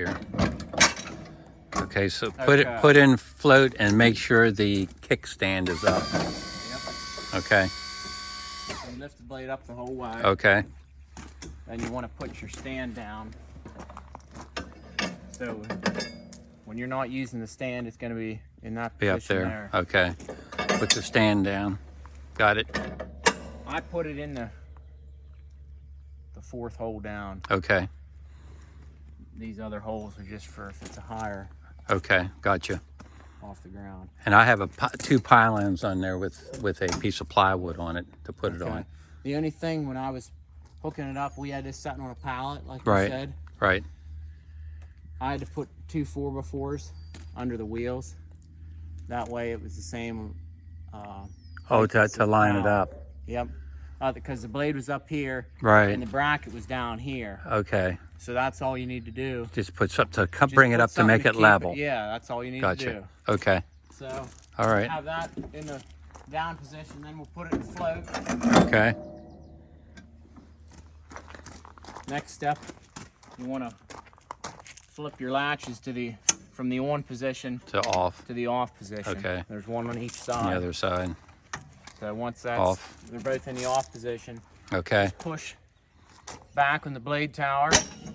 here. Okay, so put in float and make sure the kickstand is up. Yep. Okay. You lift the blade up the whole way. Okay. Then you want to put your stand down. So when you're not using the stand, it's going to be in that position up there. there. Okay. Put the stand down. Got it. I put it in the fourth hole down. Okay. These other holes are just for if it's a higher. Okay, gotcha. Off the ground. And I have two pylons on there with a piece of plywood on it to put it on. The only thing when I was hooking it up, we had this sitting on a pallet, like Right. you said. Right. I had to put 2 4x4s under the wheels. That way it was the same. To line it up. Yep. Because the blade was up here. Right. And the bracket was down here. Okay. So that's all you need to do. Just put something to bring it up to make it level. Yeah, that's all you need to do. Gotcha. Okay. So all right. Have that in the down position, then we'll put it in float. Okay. Next step, you want to flip your latches from the on position to off. To the off position. Okay. There's one on each side. On the other side. So once that's off, they're both in the off position. Okay. Just push back on the blade tower.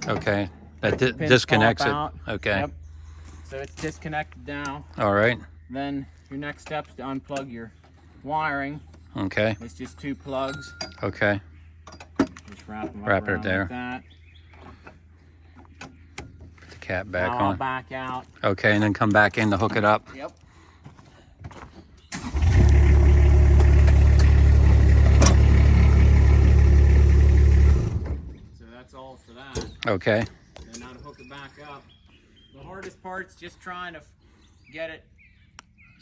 Okay. That disconnects it. Okay. Yep. So it's disconnected now. All right. Then your next step is to unplug your wiring. Okay. It's just 2 plugs. Okay. Just wrap them up Wrap it there. like that. Put the cap back now on. I'll back out. Okay, and then come back in to hook it up. Yep. So that's all for that. Okay. And now to hook it back up. The hardest part's just trying to get it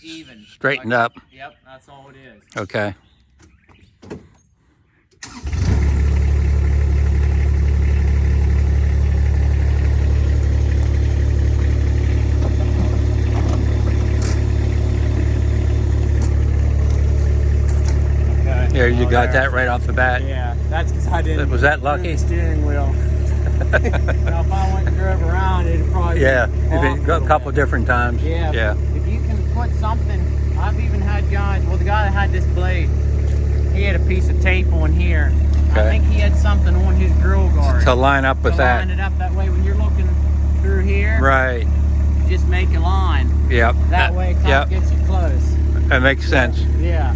even. Straightened up. Yep, that's all it is. Okay. There, you got that right off the bat. Yeah, that's because I didn't. Was that lucky? The steering wheel. Now, if I went and drove around, it'd probably be a couple different times. Yeah. If you can put something, I've even had guys. Well, the guy that had this blade, he had a piece of tape on here. Okay. I think he had something on his grill guard to line up with that. Line it up that way when you're looking through here. Right. Just make a line. Yep. That way, it kind of gets you close. That makes sense. Yeah.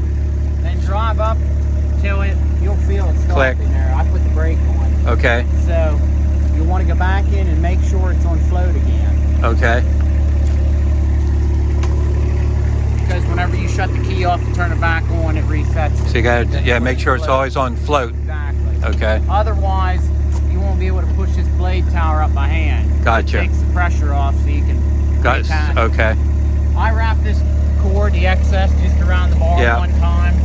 Then drive up till you'll feel it start in there. I put the brake on. Okay. So you want to go back in and make sure it's on float again. Okay. Because whenever you shut the key off and turn it back on, it resets. So you got to make sure it's always on float. Exactly. Okay. Otherwise, you won't be able to push this blade tower up by hand. Gotcha. It takes the pressure off so you can reattach it. Okay. I wrap this cord, the excess, just around the bar one time.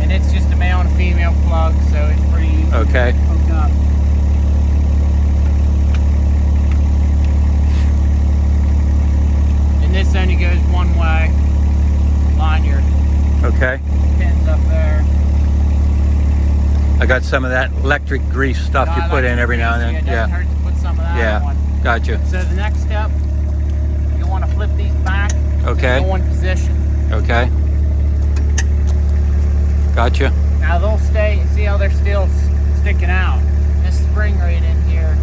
And it's just a male and a female plug, so it's pretty easy to hook up. And this only goes one way. Line your pins up there. I got some of that electric grease stuff you put in every now and then. It doesn't hurt to put some of that on. Gotcha. So the next step, you want to flip these back to the on position. Okay. Gotcha. Now they'll stay, see how they're still sticking out. This spring right in here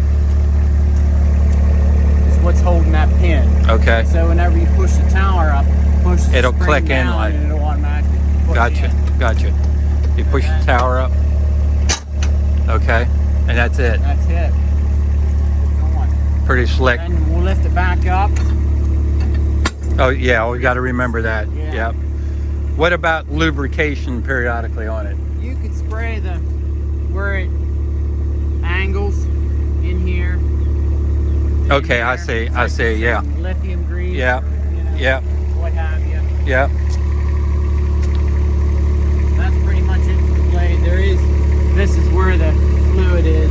is what's holding that pin. Okay. So whenever you push the tower up, it'll click in like. And it'll automatically push in. Gotcha. You push the tower up. Okay. And that's it. That's it. It's on. Pretty slick. And we'll lift it back up. Oh yeah, we got to remember that. Yeah. Yep. What about lubrication periodically on it? You could spray where it angles in here. Okay, I see. I see. Yeah. Lithium grease. Yeah. Yeah. What have you. Yeah. That's pretty much it for the blade. This is where the fluid is.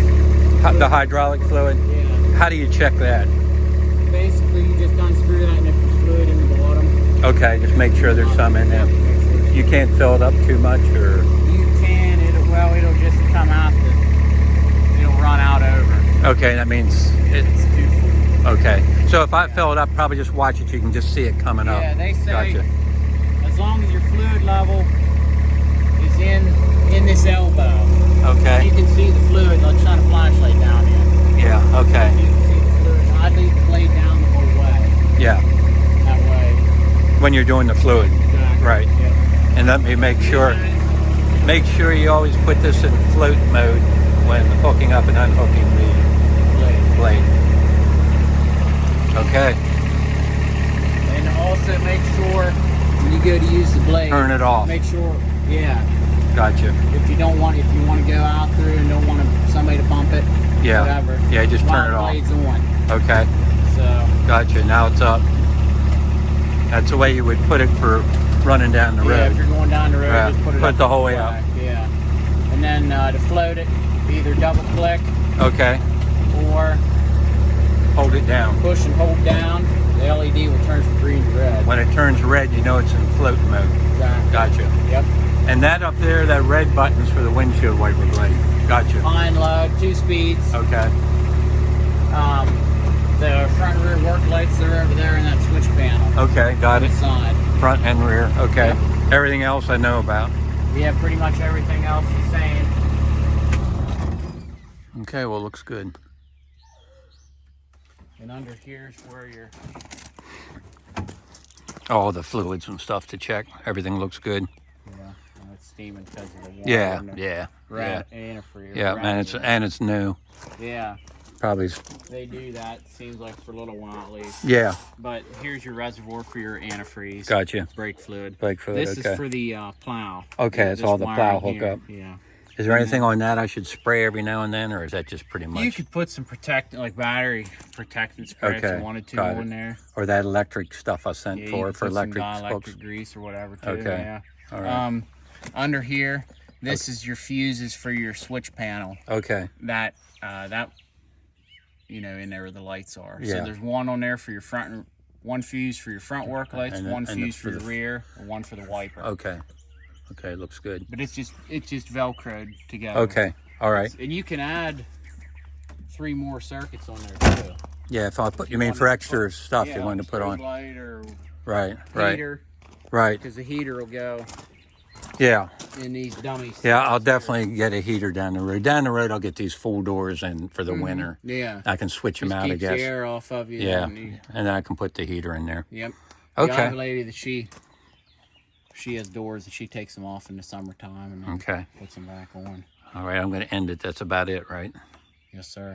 The hydraulic fluid? Yeah. How do you check that? Basically, you just unscrew that and if there's fluid in the bottom. Okay, just make sure there's some in there. You can't fill it up too much, or? You can. It'll just come out. It'll run out over. Okay, that means it's too full. Okay. So if I fill it up, probably just watch it. You can just see it coming up. Yeah, they say Gotcha. as long as your fluid level is in this elbow, Okay. you can see the fluid. Let's shine a flashlight down here. Yeah. Okay. You can see the fluid. I leave the blade down the whole way. Yeah. That way. When you're doing the fluid. Exactly. Right. Yep. And let me make sure you always put this in float mode when hooking up and unhooking the blade. Okay. And also make sure when you go to use the blade, Turn it off. Make sure, yeah. Gotcha. If you want to go out through and don't want somebody to bump it, Yeah. whatever. Yeah, just while turn it the off. blade's on. Okay. So. Gotcha. Now it's up. That's the way you would put it for running down the road. Yeah, if you're going down the road, Yeah, just put it put up the whole way up. Yeah. And then to float it, either double click Okay. or Hold it down. push and hold down. The LED will turn from green to red. When it turns red, you know it's in float mode. Exactly. Gotcha. Yep. And that up there, that red button's for the windshield wiper blade. Gotcha. High and low, 2 speeds. Okay. The front and rear work lights are over there in that switch panel. Okay, got it. This side. Front and rear. Okay. Yep. Everything else I know about. We have pretty much everything else he's saying. Okay, well, looks good. And under here's where you're. All the fluids and stuff to check. Everything looks good. Yeah, and it's steaming because of the water. Yeah, and the yeah, rat antifreeze. yeah. And it's new. Yeah, Probably. they do that. Seems like for a little while at least. Yeah. But here's your reservoir for your antifreeze. Gotcha. Brake fluid. Brake fluid. This okay. is for the plow. Okay, Yeah, it's this all the plow wiring hookup. here. Yeah. Is there anything on that I should spray every now and then, or is that just pretty much? You could put some battery protectant spray if Okay, you wanted to got it. on there. Or that electric stuff I sent Yeah, for you could put electric some hooks. dielectric grease or whatever too. Okay. Yeah. All right. Under here, this is your fuses for your switch panel. Okay. That in there where the lights are. Yeah. So there's one on there for your front, one fuse for your front work lights, And one and fuse for for your the- rear, and one for the wiper. Okay. Okay, looks good. But it's just velcroed together. Okay. All right. And you can add 3 more circuits on there too. Yeah, if I put, you mean for extra stuff you wanted to put on. Light or Right. Right. heater, Right. because the heater will go Yeah. in these dummies. Yeah, I'll definitely get a heater down the road. Down the road, I'll get these full doors in for the winter. Yeah. I can switch them Just out, I keeps guess. the air off of you. Yeah, and you- and then I can put the heater in there. Yep. Okay. The other lady that she has doors that she takes them off in the summertime and then Okay. puts them back on. All right, I'm going to end it. That's about it, right? Yes, sir.